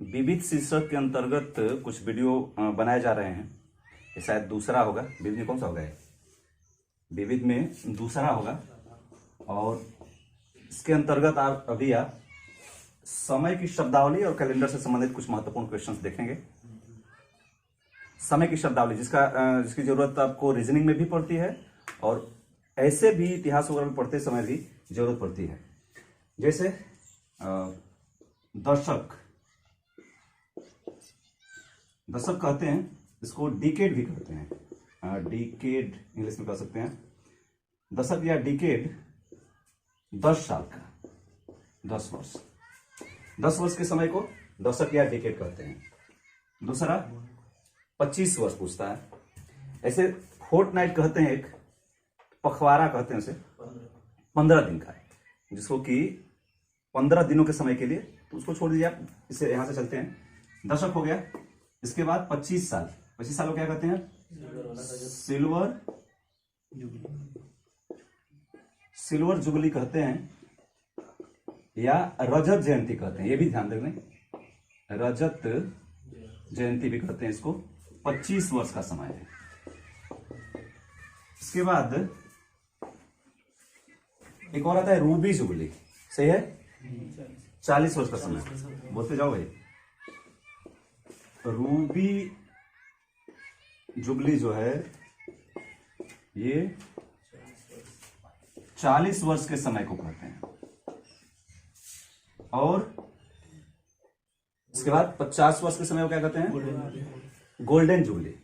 विविध शीर्षक के अंतर्गत कुछ वीडियो बनाए जा रहे हैं। ये शायद दूसरा होगा। विविध में कौन सा होगा? विविध में दूसरा होगा। और इसके अंतर्गत आप समय की शब्दावली और कैलेंडर से संबंधित कुछ महत्वपूर्ण क्वेश्चंस देखेंगे। समय की शब्दावली जिसकी जरूरत आपको रीजनिंग में भी पड़ती है और ऐसे भी इतिहास वगैरह पढ़ते समय भी जरूरत पड़ती है। जैसे दशक कहते हैं, इसको डिकेड भी कहते हैं। डिकेड इंग्लिश में कह सकते हैं। दशक या डिकेड 10 साल का, 10 वर्ष, 10 वर्ष के समय को दशक या डिकेड कहते हैं। दूसरा 25 वर्ष पूछता है। ऐसे फोर्टनाइट कहते हैं, एक पखवाड़ा कहते हैं उसे, 15 दिन का है, जिसको कि 15 दिनों के समय के लिए, तो उसको छोड़ दीजिए आप, इसे यहां से चलते हैं। दशक हो गया। इसके बाद 25 साल, 25 साल को क्या कहते हैं? सिल्वर जुबली कहते हैं या रजत जयंती कहते हैं। ये भी ध्यान रखना, रजत जयंती भी कहते हैं इसको। 25 वर्ष का समय है। इसके बाद एक और आता है रूबी जुबली, सही है? 40 वर्ष का समय। बोलते जाओ भाई। रूबी जुबली जो है ये 40 वर्ष के समय को कहते हैं। और इसके बाद 50 वर्ष के समय को क्या कहते हैं? Golden jubilee.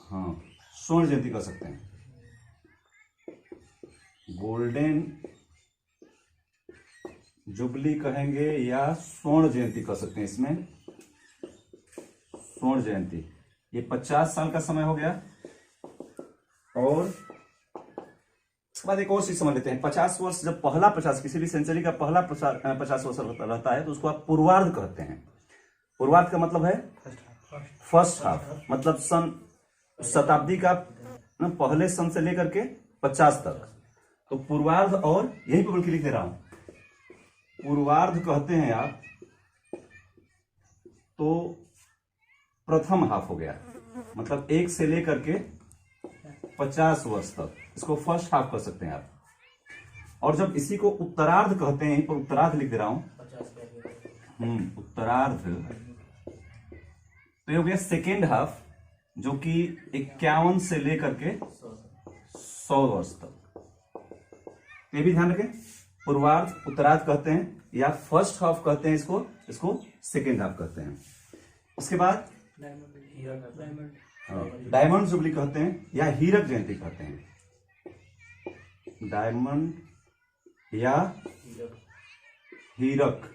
हाँ, स्वर्ण जयंती कह सकते हैं। गोल्डन जुबली कहेंगे या स्वर्ण जयंती कह सकते हैं। इसमें स्वर्ण जयंती, ये 50 साल का समय हो गया। और इसके बाद एक और चीज समझ लेते हैं। 50 वर्ष, जब पहला 50, किसी भी सेंचुरी का पहला 50 वर्ष रहता है तो उसको आप पूर्वार्ध कहते हैं। पूर्वार्ध का मतलब है फर्स्ट हाफ, मतलब शताब्दी का पहले सन से लेकर के 50 तक। तो पूर्वार्ध, और यही पर बल्कि लिख दे रहा हूं, पूर्वार्ध कहते हैं आप तो प्रथम हाफ हो गया, मतलब 1 से लेकर के 50 वर्ष तक, इसको फर्स्ट हाफ कह सकते हैं आप। और जब इसी को उत्तरार्ध कहते हैं, यहीं पर उत्तरार्ध लिख दे रहा हूं, उत्तरार्ध, तो ये हो गया सेकेंड हाफ, जो कि 51 से लेकर के 100 वर्ष तक। ये भी ध्यान रखें, पूर्वार्ध उत्तरार्ध कहते हैं या फर्स्ट हाफ कहते हैं इसको सेकेंड हाफ कहते हैं। उसके बाद डायमंड जुबली कहते हैं या हीरक जयंती कहते हैं। डायमंड या हीरक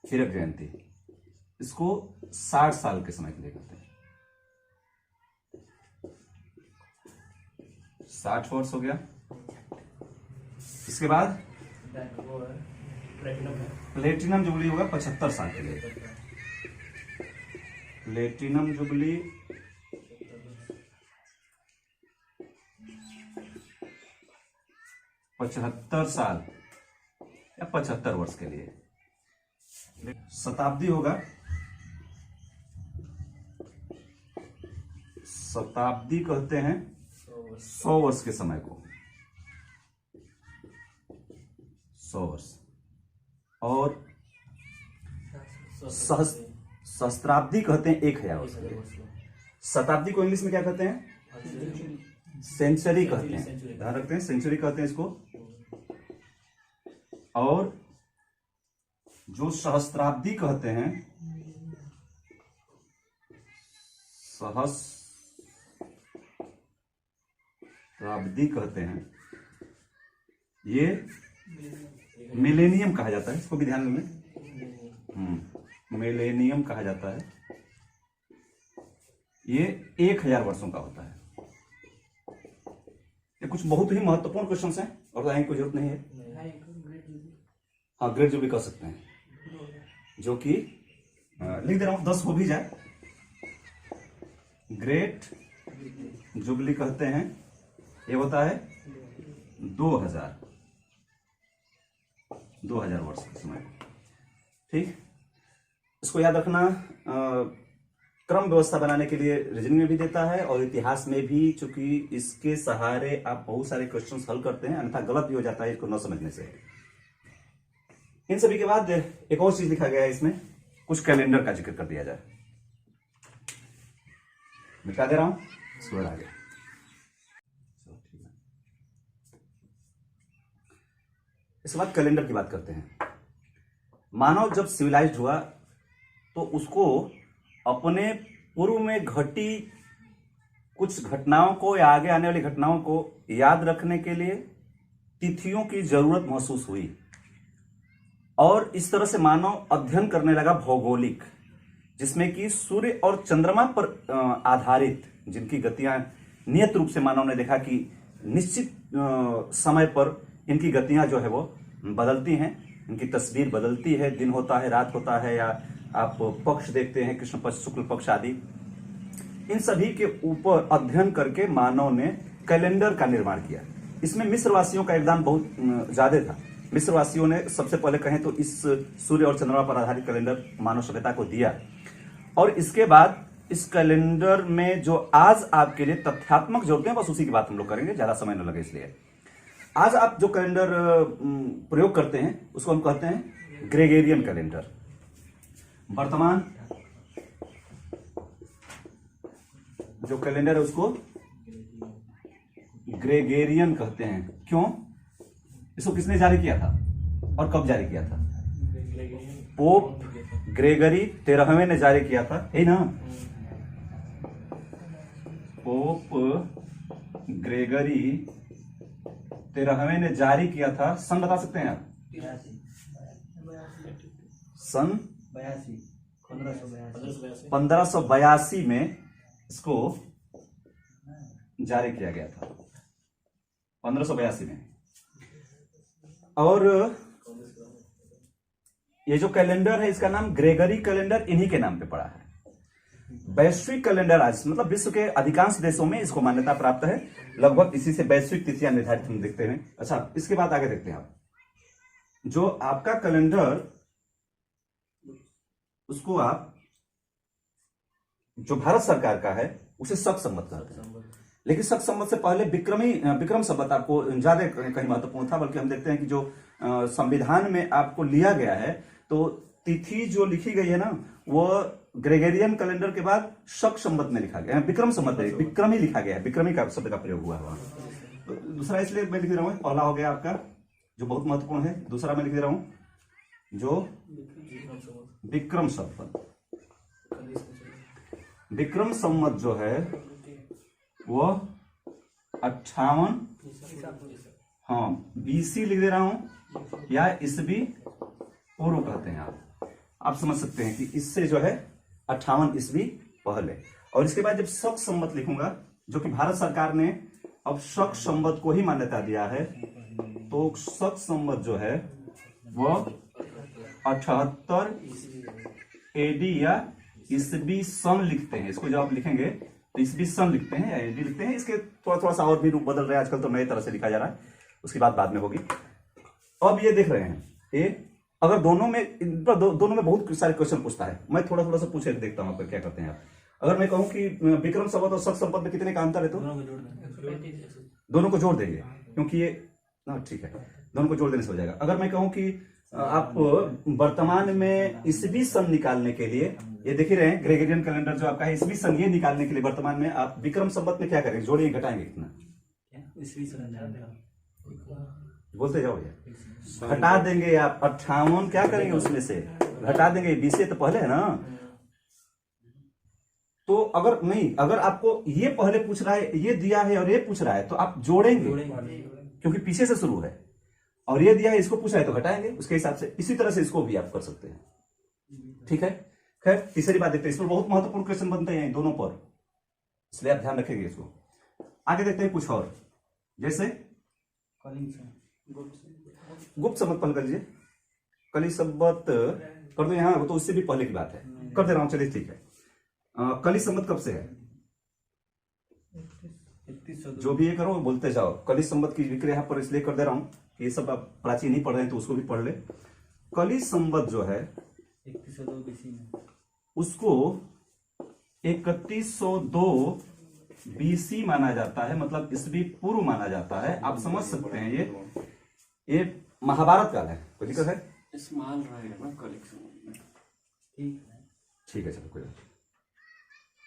जयंती, इसको 60 साल के समय के लिए कहते हैं। 60 वर्ष हो गया। इसके बाद प्लेटिनम जुबली होगा 75 साल के लिए। प्लेटिनम जुबली 75 साल या 75 वर्ष के लिए। शताब्दी होगा, शताब्दी कहते हैं 100 वर्ष के समय को, 100 वर्ष। और सहस्त्राब्दी कहते हैं 1000 वर्ष के लिए। शताब्दी को इंग्लिश में क्या कहते हैं? सेंचुरी कहते हैं। ध्यान रखते हैं, सेंचुरी कहते हैं इसको। और जो सहस्त्राब्दी कहते हैं, सहस्त्राब्दी कहते हैं, ये मिलेनियम कहा जाता है, इसको भी ध्यान में, मिलेनियम कहा जाता है। ये 1000 वर्षों का होता है। ये कुछ बहुत ही महत्वपूर्ण क्वेश्चंस हैं और बताने की जरूरत नहीं है। हाँ, ग्रेट जुबली कह सकते हैं, जो कि लिख दे रहा हूं, 10 हो भी जाए। ग्रेट जुबली कहते हैं, ये होता है 2000। 2000 वर्ष का समय। ठीक, इसको याद रखना। क्रम व्यवस्था बनाने के लिए रीजनिंग में भी देता है और इतिहास में भी, चूंकि इसके सहारे आप बहुत सारे क्वेश्चंस हल करते हैं, अन्यथा गलत भी हो जाता है इसको न समझने से। इन सभी के बाद एक और चीज लिखा गया है इसमें, कुछ कैलेंडर का जिक्र कर दिया जाए। मिटा दे रहा हूं, इसके बाद आगे। इसके बाद कैलेंडर की बात करते हैं। मानव जब सिविलाइज्ड हुआ तो उसको अपने पूर्व में घटी कुछ घटनाओं को या आगे आने वाली घटनाओं को याद रखने के लिए तिथियों की जरूरत महसूस हुई और इस तरह से मानव अध्ययन करने लगा भौगोलिक, जिसमें कि सूर्य और चंद्रमा पर आधारित जिनकी गतियां नियत रूप से मानव ने देखा कि निश्चित समय पर इनकी गतियां जो है वो बदलती हैं, इनकी तस्वीर बदलती है, दिन होता है, रात होता है, या आप पक्ष देखते हैं, कृष्ण पक्ष, शुक्ल पक्ष आदि। इन सभी के ऊपर अध्ययन करके मानव ने कैलेंडर का निर्माण किया। इसमें मिस्रवासियों का योगदान बहुत ज्यादा था। मिस्रवासियों ने सबसे पहले कहें तो इस सूर्य और चंद्रमा पर आधारित कैलेंडर मानव सभ्यता को दिया और इसके बाद इस कैलेंडर में जो आज आपके लिए तथ्यात्मक जरूरतें हैं, बस उसी की बात हम लोग करेंगे, ज्यादा समय न लगे इसलिए। आज आप जो कैलेंडर प्रयोग करते हैं उसको हम कहते हैं ग्रेगोरियन कैलेंडर। वर्तमान जो कैलेंडर है उसको ग्रेगोरियन कहते हैं। क्यों? इसको किसने जारी किया था और कब जारी किया था? पोप ग्रेगरी 13वें ने जारी किया था, है ना? पोप ग्रेगरी 13वें ने जारी किया था। सन बता सकते हैं आप? सन 1582 में इसको जारी किया गया था, 1582 में। और ये जो कैलेंडर है इसका नाम ग्रेगरी कैलेंडर इन्हीं के नाम पे पड़ा है। वैश्विक कैलेंडर आज मतलब विश्व के अधिकांश देशों में इसको मान्यता प्राप्त है। लगभग इसी से वैश्विक तिथियां निर्धारित हम देखते हैं। अच्छा, इसके बाद आगे देखते हैं आप। जो आपका कैलेंडर उसको आप जो भारत सरकार का है उसे शक संवत कहते हैं, लेकिन शक संवत से पहले विक्रम संवत आपको ज्यादा कहीं महत्वपूर्ण था। बल्कि हम देखते हैं कि जो संविधान में आपको लिया गया है तो तिथि जो लिखी गई है ना वो ग्रेगोरियन कैलेंडर के बाद शक संवत में लिखा गया है, विक्रम संवत में विक्रमी लिखा गया है, विक्रमी का शब्द का प्रयोग हुआ है वहां। तो दूसरा इसलिए मैं लिख दे रहा हूं, पहला हो गया आपका जो बहुत महत्वपूर्ण है। दूसरा मैं लिख दे रहा हूं जो विक्रम संवत। विक्रम संवत जो है वो 58, हाँ BC लिख दे रहा हूं या ईसवी पूर्व कहते हैं आप समझ सकते हैं कि इससे जो है 58 ईस्वी पहले। और इसके बाद जब शक संवत लिखूंगा, जो कि भारत सरकार ने अब शक संवत को ही मान्यता दिया है, तो शक संवत जो है वो 78 AD या ईस्वी सन लिखते हैं। इसको जब आप लिखेंगे तो ईस्वी सन लिखते हैं या AD लिखते हैं। इसके थोड़ा सा और भी रूप बदल रहे हैं आजकल, तो नई तरह से लिखा जा रहा है, उसकी बात बाद में होगी। अब ये देख रहे हैं, ये अगर दोनों में बहुत सारे क्वेश्चन पूछता है, मैं थोड़ा सा पूछे देखता हूं क्या करते हैं आप। अगर मैं कहूं कि विक्रम संवत और शक संवत में कितने का अंतर है, तो दोनों को जोड़ देंगे क्योंकि ये ठीक है, दोनों को जोड़ देने से हो जाएगा। अगर मैं कहूं कि आप वर्तमान में ईस्वी सन निकालने के लिए, ये देख ही रहे हैं ग्रेगोरियन कैलेंडर जो आपका है, ईस्वी सन ये निकालने के लिए वर्तमान में आप विक्रम संवत में क्या करेंगे? जोड़िए, घटाएंगे कितना? बोलते जाओ भैया। घटा देंगे आप 58, क्या करेंगे उसमें से घटा देंगे, 20 से तो पहले है ना। तो अगर आपको ये पहले पूछ रहा है, ये दिया है और ये पूछ रहा है, तो आप जोड़ेंगे क्योंकि पीछे से शुरू है, और ये दिया है इसको पूछ रहा है तो घटाएंगे उसके हिसाब से। इसी तरह से इसको भी आप कर सकते हैं, ठीक है। खैर, तीसरी बात देखते हैं, इस पर बहुत महत्वपूर्ण क्वेश्चन बनते हैं दोनों पर, इसलिए आप ध्यान रखेंगे इसको। आगे देखते हैं कुछ और, जैसे गुप्त संवत पहले कर लीजिए, कली संवत कर दो यहां, तो उससे भी पहले की बात है, कर दे रहा हूं, चलिए ठीक है। कली संवत कब से है? जो भी ये करो बोलते जाओ। कली संवत की जिक्र यहां पर इसलिए कर दे रहा हूं ये सब आप प्राचीन नहीं पढ़ रहे हैं तो उसको भी पढ़ ले। कली संवत जो है 3102 बीसी में, उसको 3102 बीसी माना जाता है, मतलब ईस्वी पूर्व माना जाता है। आप समझ सकते हैं ये महाभारत काल है। कोई दिक्कत है? स्मॉल रहेगा ना कलेक्शन में। ठीक है चलो कोई बात।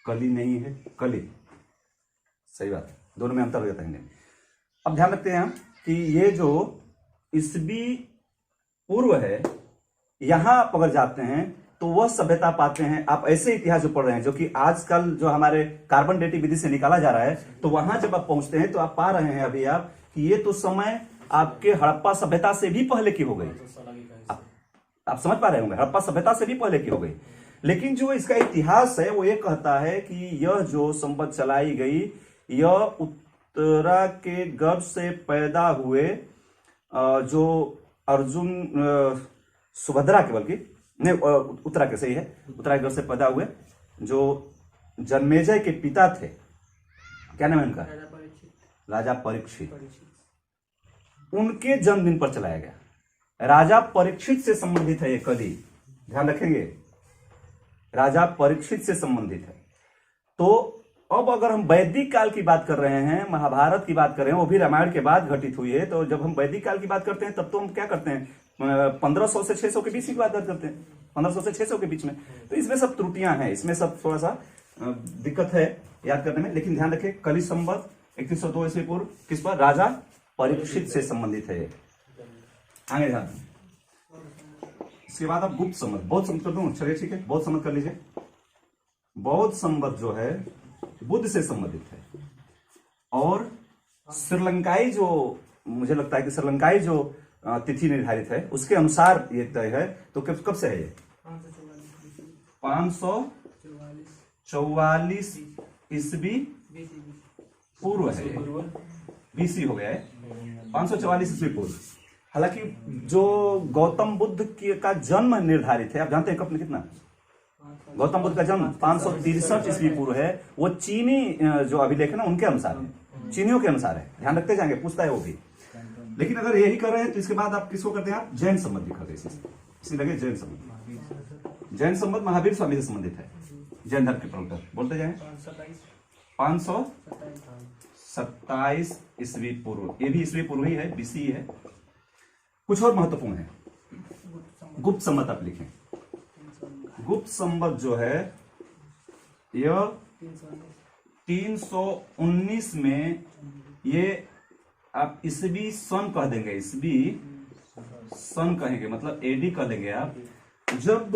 कली नहीं है, कली सही बात है, दोनों में अंतर हो जाता है। अब ध्यान रखते हैं हम कि ये जो ईस्वी पूर्व है, यहां आप अगर जाते हैं तो वह सभ्यता पाते हैं। आप ऐसे इतिहास जो पढ़ रहे हैं जो कि आजकल जो हमारे कार्बन डेटिंग विधि से निकाला जा रहा है, तो वहां जब आप पहुंचते हैं तो आप पा रहे हैं अभी आप कि ये तो समय आपके हड़प्पा सभ्यता से भी पहले की हो गई। आप समझ पा रहे होंगे, हड़प्पा सभ्यता से भी पहले की हो गई। लेकिन जो इसका इतिहास है वो ये कहता है कि यह जो संवत चलाई गई, यह उत्तरा के गर्भ से पैदा हुए जो अर्जुन सुभद्रा के, बल्कि नहीं उत्तरा के, सही है, उत्तरा के गर्भ से पैदा हुए जो जन्मेजय के पिता थे, क्या नाम है उनका? राजा परीक्षित। उनके जन्मदिन पर चलाया गया। राजा परीक्षित से संबंधित है ये कली, ध्यान रखेंगे, राजा परीक्षित से संबंधित है। तो अब अगर हम वैदिक काल की बात कर रहे हैं, महाभारत की बात कर रहे हैं, वो भी रामायण के बाद घटित हुई है, तो जब हम वैदिक काल की बात करते हैं तब तो हम क्या करते हैं, 1500 से 600 के बीच की बात करते हैं, 1500 से 600 के बीच में। तो इसमें सब त्रुटियां हैं, इसमें सब थोड़ा सा दिक्कत है याद करने में। लेकिन ध्यान रखें, कली संवत 3102 ईस्वी पूर्व किस पर? राजा परीक्षित से संबंधित है। आगे ध्यान। इसके बाद आप गुप्त संवत, बौद्ध संवत कर दूं? चलिए ठीक है, बौद्ध संवत कर लीजिए। बौद्ध संवत जो है बुद्ध से संबंधित है, और श्रीलंकाई जो, मुझे लगता है कि श्रीलंकाई जो तिथि निर्धारित है उसके अनुसार ये तय है। तो कब से है ये? 544 ईस्वी पूर्व है, बीसी हो गया है, 544 ईस्वी पूर्व। हालांकि जो गौतम बुद्ध का जन्म निर्धारित है, आप जानते हैं कब, कितना? गौतम बुद्ध का जन्म 563 ईस्वी पूर्व है। वो चीनी जो अभिलेख है ना उनके अनुसार है, चीनियों के अनुसार है। ध्यान रखते जाएंगे, पूछता है वो भी। लेकिन अगर यही कर रहे हैं तो इसके बाद आप किसको करते हैं? आप जैन संवत दिखाते हैं, इसी लगे जैन संवत। जैन संवत महावीर स्वामी से संबंधित है, जैन धर्म के प्रवर्तक। बोलते जाए 527 ईस्वी पूर्व, ये भी ईस्वी पूर्व ही है, बीसी है। कुछ और महत्वपूर्ण है, गुप्त संवत आप लिखें। गुप्त संवत जो है यह 319 में, ये आप ईस्वी सन कह देंगे, ईस्वी सन कहेंगे, मतलब एडी कह देंगे आप। जब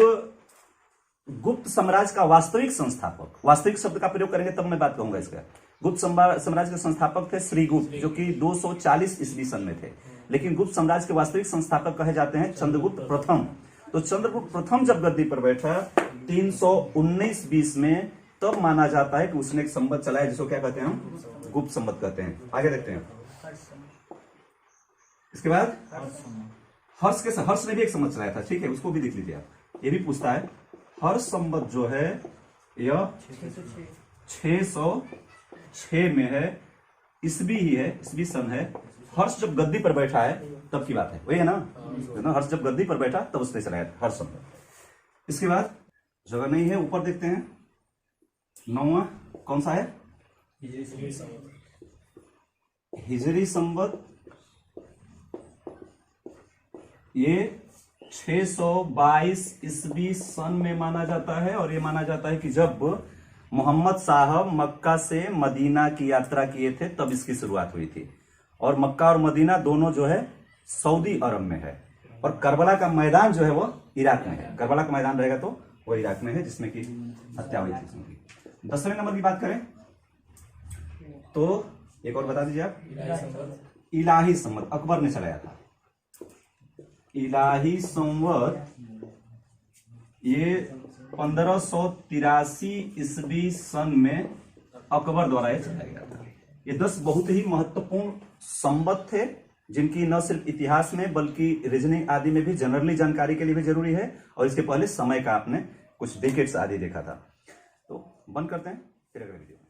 गुप्त साम्राज्य का वास्तविक संस्थापक, वास्तविक शब्द का प्रयोग करेंगे तब मैं बात कहूंगा इसका। गुप्त साम्राज्य के संस्थापक थे श्रीगुप्त, जो कि 240 ईस्वी सन में थे। लेकिन गुप्त साम्राज्य के वास्तविक संस्थापक कहे जाते हैं चंद्रगुप्त प्रथम। तो चंद्रगुप्त प्रथम जब गद्दी पर बैठा 319-20 में, तब माना जाता है कि उसने एक संवत चलाया जिसको क्या कहते हैं हम? गुप्त संवत कहते हैं। आगे देखते हैं। इसके बाद हर्ष ने भी एक संवत चलाया था, ठीक है, उसको भी देख लीजिए आप। ये भी पूछता है, हर्ष संवत जो है यह 606 में है, ईस्वी ही है, ईस्वी सन है। हर्ष जब गद्दी पर बैठा है तब की बात है, वही है ना? हर्ष जब गद्दी पर बैठा तब उसने चलाया हर्ष संवत। इसके बाद जगह नहीं है, ऊपर देखते हैं। 9वां कौन सा है? हिजरी संवत। ये 622 ईस्वी सन में माना जाता है, और ये माना जाता है कि जब मोहम्मद साहब मक्का से मदीना की यात्रा किए थे तब इसकी शुरुआत हुई थी। और मक्का और मदीना दोनों जो है सऊदी अरब में है, और करबला का मैदान जो है वो इराक में है। करबला का मैदान रहेगा तो वो इराक में है, जिसमें कि हत्या हुई थी। 10वें नंबर की बात करें तो एक और बता दीजिए आप। इलाही संवत अकबर ने चलाया था। इलाही संवत ये 1583 ईस्वी सन में अकबर द्वारा ये चलाया गया था। ये 10 बहुत ही महत्वपूर्ण संवत थे, जिनकी न सिर्फ इतिहास में बल्कि रीजनिंग आदि में भी जनरली जानकारी के लिए भी जरूरी है। और इसके पहले समय का आपने कुछ डिकेड्स आदि देखा था। तो बंद करते हैं, फिर अगले वीडियो।